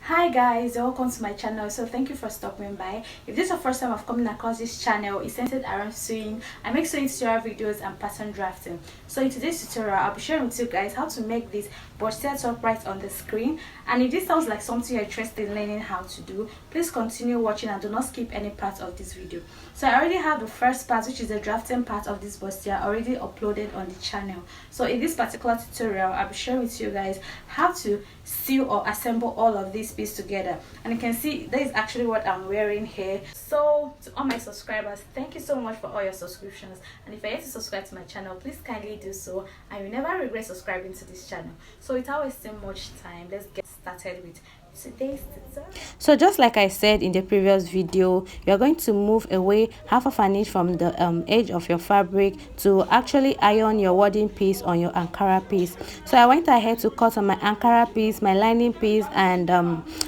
Hi guys, welcome to my channel. So thank you for stopping by. If this is the first time I've come across this channel, it's centered around sewing. I make sewing tutorial videos and pattern drafting. So in today's tutorial, I'll be sharing with you guys how to make this Bustier top right on the screen. And if this sounds like something you're interested in learning how to do, please continue watching and do not skip any part of this video. So I already have the first part, which is the drafting part of this Bustier, already uploaded on the channel. So in this particular tutorial, I'll be sharing with you guys how to sew or assemble all of these pieces together. And you can see that is actually what I'm wearing here. So to all my subscribers, thank you so much for all your subscriptions, and if you're yet to subscribe to my channel, please kindly do so, and you never regret subscribing to this channel. So without wasting much time, let's get started with today's tutorial. So just like I said in the previous video, you're going to move away half of an inch from the edge of your fabric to actually iron your wadding piece on your Ankara piece. So I went ahead to cut on my Ankara piece, my lining piece, and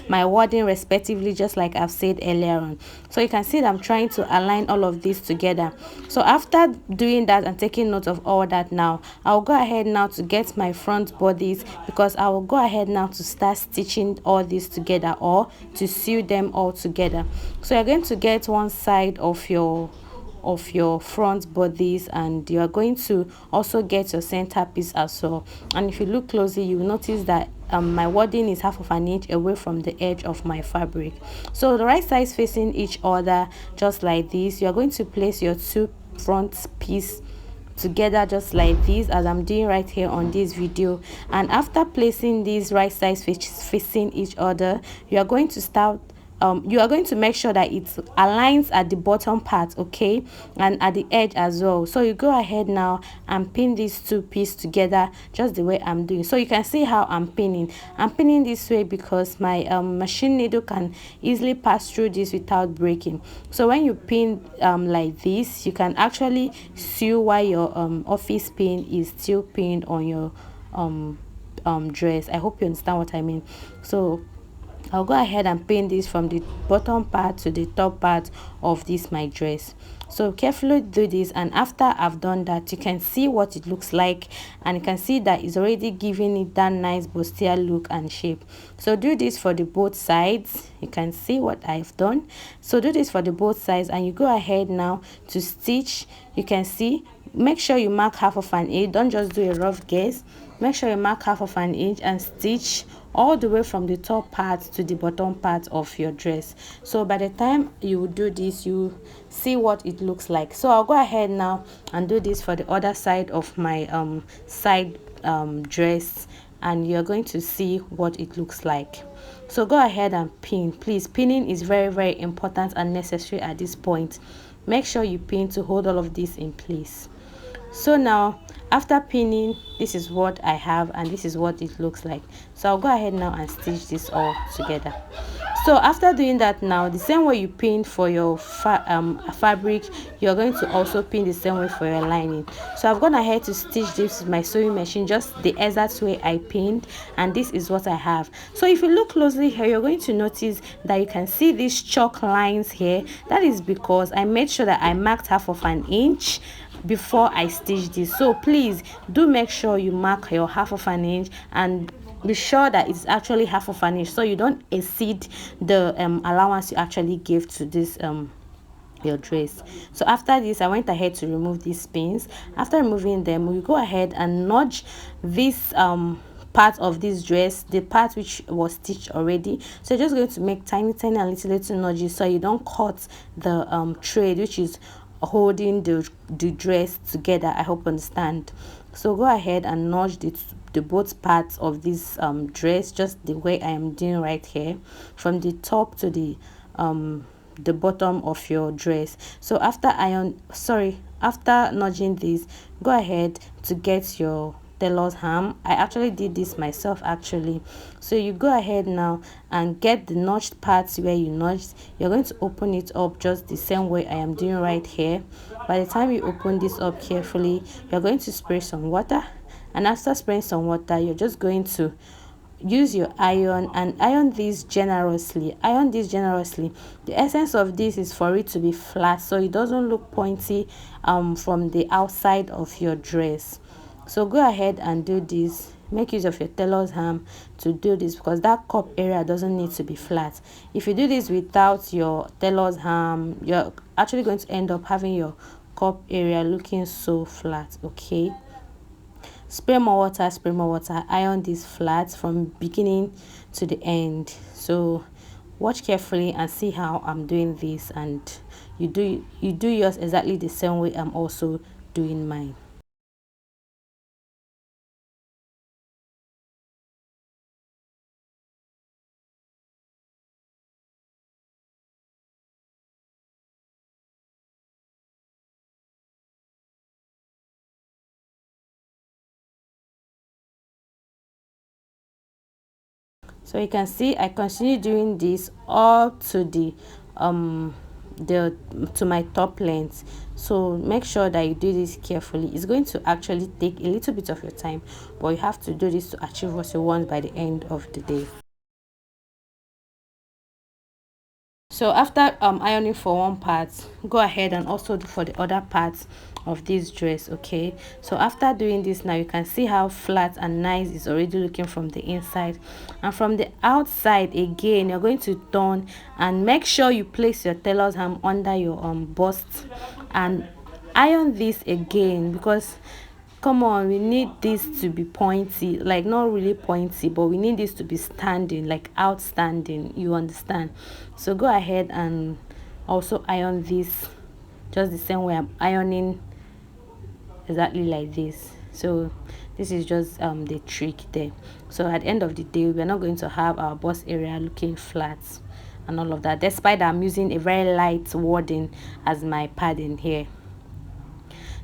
my wadding respectively, just like I've said earlier on. So you can see that I'm trying to align all of this together. So after doing that and taking note of all that, now I'll go ahead now to get my front bodies, because I will go ahead now to start stitching all this together, or to sew them all together. So you're going to get one side of your front bodies, and you are going to also get your center piece as well. And if you look closely, you will notice that my wadding is half of an inch away from the edge of my fabric. So the right sides facing each other, just like this. You are going to place your two front piece together just like this, as I'm doing right here on this video. And after placing these right sides facing each other, you are going to start you are going to make sure that it aligns at the bottom part, okay, and at the edge as well. So you go ahead now and pin these two pieces together just the way I'm doing. So you can see how I'm pinning this way, because my machine needle can easily pass through this without breaking. So when you pin like this, you can actually sew while your office pin is still pinned on your dress. I hope you understand what I mean. So I'll go ahead and pin this from the bottom part to the top part of this my dress. So carefully do this, and after I've done that, you can see what it looks like, and you can see that it's already giving it that nice bustier look and shape. So do this for the both sides. You can see what I've done. So do this for the both sides, and you go ahead now to stitch. You can see, make sure you mark half of an inch. Don't just do a rough guess. Make sure you mark half of an inch and stitch all the way from the top part to the bottom part of your dress. So by the time you do this, you see what it looks like. So I'll go ahead now and do this for the other side of my side dress, and you're going to see what it looks like. So go ahead and pin. Please, pinning is very important and necessary at this point. Make sure you pin to hold all of this in place. So now, after pinning, this is what I have, and this is what it looks like. So I'll go ahead now and stitch this all together. So after doing that, now the same way you pin for your fabric, you're going to also pin the same way for your lining. So I've gone ahead to stitch this with my sewing machine, just the exact way I pinned, and this is what I have. So if you look closely here, you're going to notice that you can see these chalk lines here. That is because I made sure that I marked half of an inch before I stitch this. So please do make sure you mark your half of an inch, and be sure that it's actually half of an inch, so you don't exceed the allowance you actually give to this your dress. So after this, I went ahead to remove these pins. After removing them, we go ahead and notch this part of this dress, the part which was stitched already. So you're just going to make tiny and little notches, so you don't cut the thread which is holding the dress together. I hope you understand. So go ahead and notch the both parts of this dress, just the way I am doing right here, from the top to the bottom of your dress. So after notching this, go ahead to get your tailor's ham. I actually did this myself actually. So you go ahead now and get the notched parts where you notched. You're going to open it up just the same way I am doing right here. By the time you open this up carefully, you're going to spray some water, and after spraying some water, you're just going to use your iron and iron this generously. The essence of this is for it to be flat, so it doesn't look pointy from the outside of your dress. So go ahead and do this. make use of your tailor's ham to do this, because that cup area doesn't need to be flat. If you do this without your tailor's ham, you're actually going to end up having your cup area looking so flat. Okay, spray more water, iron this flat from beginning to the end. So watch carefully and see how I'm doing this, and you do yours exactly the same way I'm also doing mine. So you can see I continue doing this all to the to my top length. So make sure that you do this carefully. It's going to actually take a little bit of your time, but you have to do this to achieve what you want by the end of the day. So after ironing for one part, go ahead and also do for the other parts of this dress. Okay, so after doing this, now you can see how flat and nice it's already looking from the inside, and from the outside again you're going to turn and make sure you place your tailor's ham under your bust and iron this again, because come on, we need this to be pointy, like not really pointy, but we need this to be standing, like outstanding, you understand? So go ahead and also iron this just the same way I'm ironing, exactly like this. So this is just the trick there. So at the end of the day, we're not going to have our bust area looking flat and all of that, despite I'm using a very light wording as my padding here.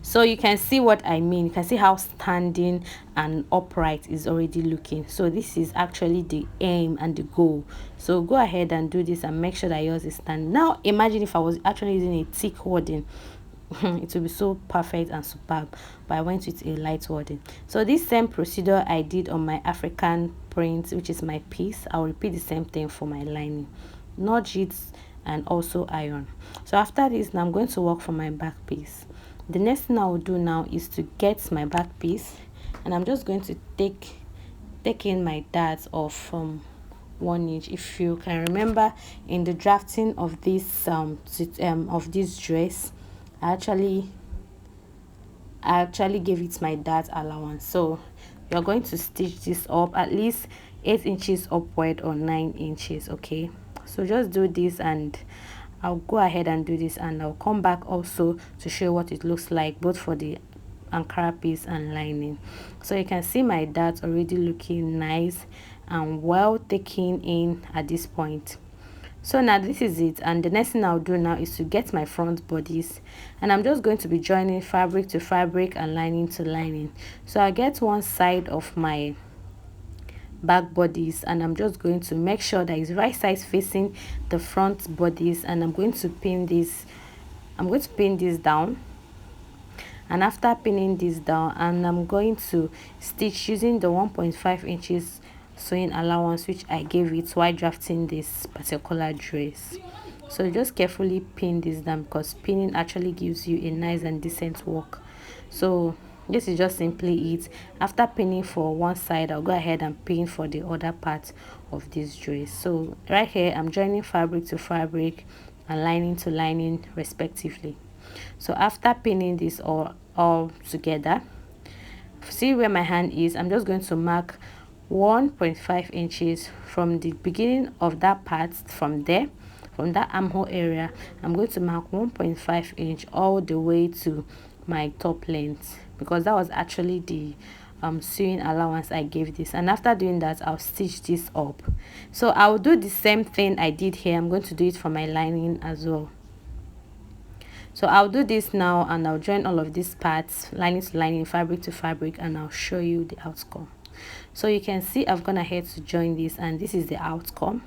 So you can see what I mean. You can see how standing and upright is already looking. So this is actually the aim and the goal. So go ahead and do this and make sure that yours is standing. Now imagine if I was actually using a thick wording. It will be so perfect and superb, but I went with a light wording. So this same procedure I did on my African print, which is my piece, I'll repeat the same thing for my lining. Notch it and also iron. So after this, now I'm going to work for my back piece. The next thing I will do now is to get my back piece, and I'm just going to take in my darts of 1 inch. If you can remember, in the drafting of this dress, I actually gave it my dart allowance. So you're going to stitch this up at least 8 inches upward or 9 inches. Okay, so just do this, and I'll go ahead and do this, and I'll come back also to show what it looks like both for the Ankara piece and lining. So you can see my darts already looking nice and well taken in at this point. So now this is it, and the next thing I'll do now is to get my front bodies, and I'm just going to be joining fabric to fabric and lining to lining. So I get one side of my back bodies, and I'm just going to make sure that it's right size facing the front bodies, and I'm going to pin this down. And after pinning this down, and I'm going to stitch using the 1.5 inches sewing allowance which I gave it while drafting this particular dress. So just carefully pin this down, because pinning actually gives you a nice and decent work. So this is just simply it. After pinning for one side, I'll go ahead and pin for the other part of this dress. So right here I'm joining fabric to fabric and lining to lining respectively. So after pinning this all together, see where my hand is, I'm just going to mark 1.5 inches from the beginning of that part. From there, from that armhole area, I'm going to mark 1.5 inch all the way to my top length, because that was actually the sewing allowance I gave this. And after doing that, I'll stitch this up. So I'll do the same thing I did here. I'm going to do it for my lining as well. So I'll do this now, and I'll join all of these parts, lining to lining, fabric to fabric, and I'll show you the outcome. So you can see I've gone ahead to join this, and this is the outcome.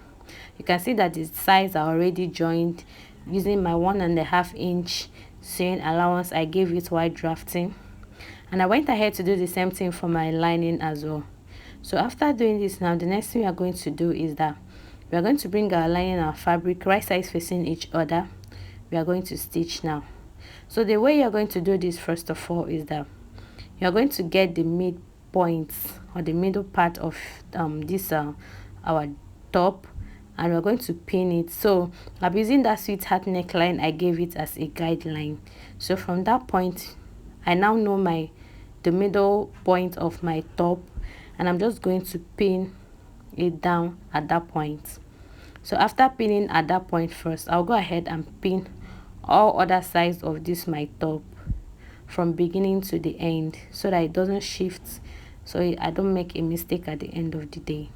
You can see that the sides are already joined using my 1.5 inch sewing allowance I gave it while drafting, and I went ahead to do the same thing for my lining as well. So after doing this, now the next thing we are going to do is that we are going to bring our lining and our fabric right sides facing each other. We are going to stitch now. So the way you're going to do this, first of all, is that you're going to get the mid point or the middle part of this our top, and we're going to pin it. So I'm using that sweetheart neckline I gave it as a guideline. So from that point, I now know the middle point of my top, and I'm just going to pin it down at that point. So after pinning at that point first, I'll go ahead and pin all other sides of this my top from beginning to the end, so that it doesn't shift, so I don't make a mistake at the end of the day.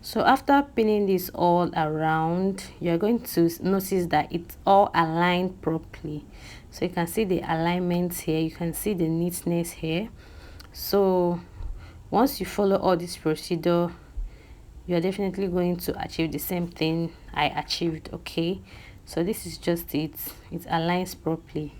So after pinning this all around, you're going to notice that it's all aligned properly. So you can see the alignment here, you can see the neatness here. So once you follow all this procedure, you're definitely going to achieve the same thing I achieved. Okay, so this is just it aligns properly.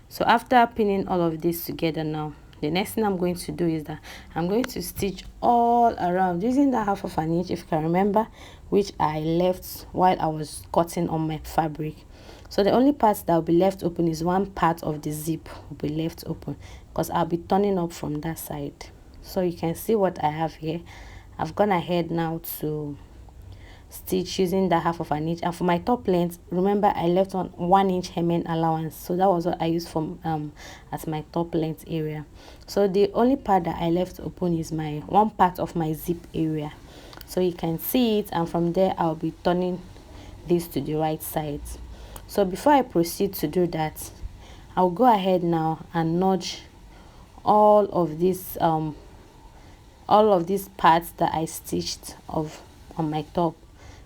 So after pinning all of this together, now the next thing I'm going to do is that I'm going to stitch all around using that 1/2 inch, if you can remember, which I left while I was cutting on my fabric. So the only part that will be left open is one part of the zip will be left open, because I'll be turning up from that side. So you can see what I have here. I've gone ahead now to stitch using that 1/2 inch, and for my top length, remember I left on 1 inch hemming allowance, so that was what I used for as my top length area. So the only part that I left open is my one part of my zip area, so you can see it, and from there I'll be turning this to the right side. So before I proceed to do that, I'll go ahead now and notch all of these parts that I stitched on my top.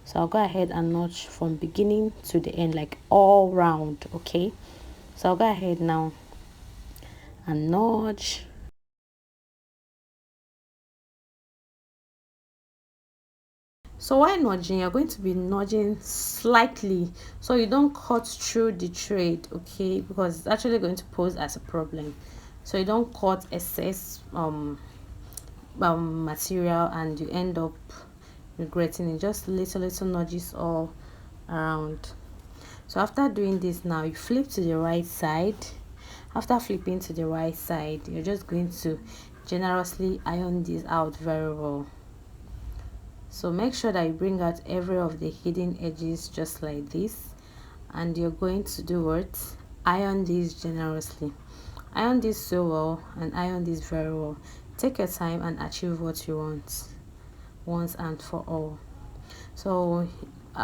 So I'll go ahead and notch from beginning to the end, like all round. Okay, so I'll go ahead now and notch. So while nudging, you're going to be nudging slightly so you don't cut through the thread, okay, because it's actually going to pose as a problem. So you don't cut excess material and you end up regretting it. Just little nudges all around. So after doing this, now you flip to the right side. After flipping to the right side, you're just going to generously iron this out very well. So make sure that you bring out every of the hidden edges just like this, and you're going to do what? Iron this generously. Iron this so well and iron this very well. Take your time and achieve what you want once and for all. So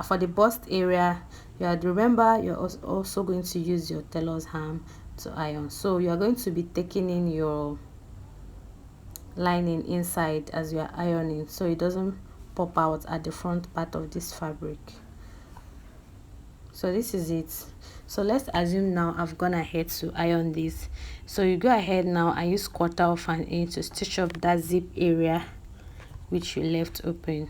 for the bust area, remember you're also going to use your tailor's ham to iron. So you're going to be taking in your lining inside as you are ironing, so it doesn't pop out at the front part of this fabric. So this is it. So let's assume now I've gone ahead to iron this. So you go ahead now and use 1/4 inch to stitch up that zip area which you left open.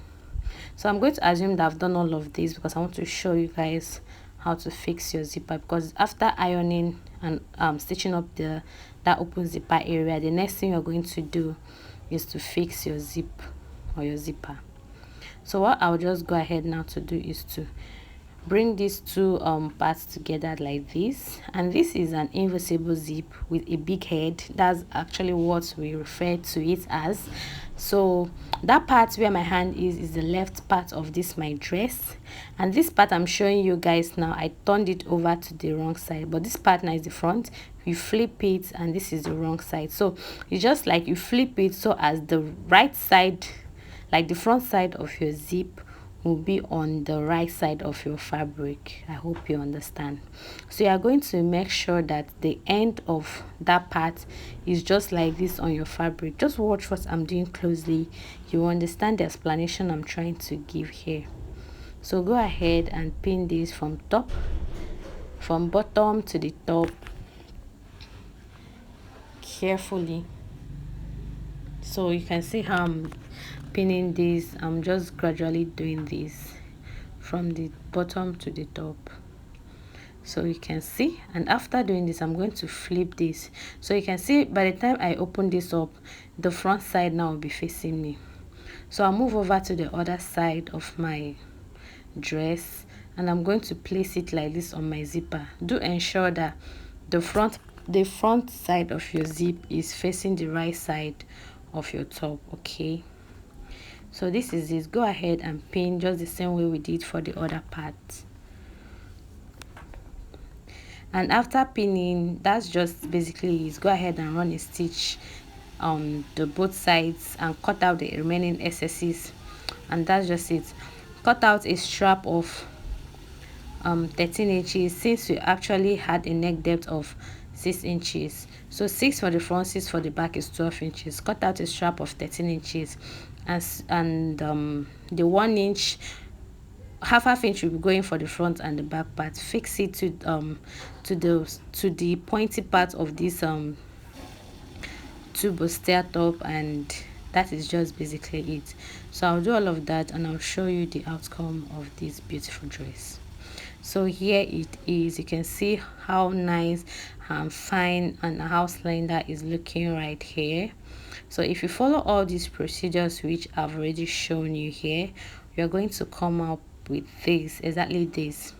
So I'm going to assume that I've done all of this because I want to show you guys how to fix your zipper, because after ironing and stitching up that open zipper area, the next thing you're going to do is to fix your zip or your zipper. So what I'll just go ahead now to do is to bring these two parts together like this, and this is an invisible zip with a big head. That's actually what we refer to it as. So that part where my hand is the left part of this my dress, and this part I'm showing you guys now, I turned it over to the wrong side, but this part now is the front. You flip it and this is the wrong side, so it's just like you flip it so as the right side, like the front side of your zip, will be on the right side of your fabric. I hope you understand. So you are going to make sure that the end of that part is just like this on your fabric. Just watch what I'm doing closely, you will understand the explanation I'm trying to give here. So go ahead and pin this from bottom to the top carefully. So you can see how I'm pinning this. I'm just gradually doing this from the bottom to the top, so you can see. And after doing this, I'm going to flip this, so you can see by the time I open this up, the front side now will be facing me. So I'll move over to the other side of my dress and I'm going to place it like this on my zipper. Do ensure that the front side of your zip is facing the right side of your top. Okay, so this is it. Go ahead and pin just the same way we did for the other part. And after pinning, that's just basically it. Go ahead and run a stitch on the both sides and cut out the remaining excesses, and that's just it. Cut out a strap of 13 inches, since we actually had a neck depth of 6 inches. So 6 for the front, 6 for the back is 12 inches. Cut out a strap of 13 inches, and the 1 inch, half inch will be going for the front and the back part. Fix it to the pointy part of this two bustier top, and that is just basically it. So I'll do all of that and I'll show you the outcome of this beautiful dress. So here it is. You can see how nice and fine and how slender is looking right here. So if you follow all these procedures which I've already shown you here, you're going to come up with this, exactly this.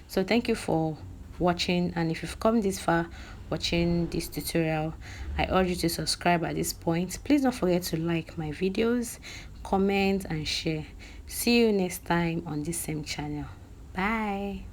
So thank you for watching, and if you've come this far watching this tutorial, I urge you to subscribe at this point. Please don't forget to like my videos, comment and share. See you next time on this same channel. Bye.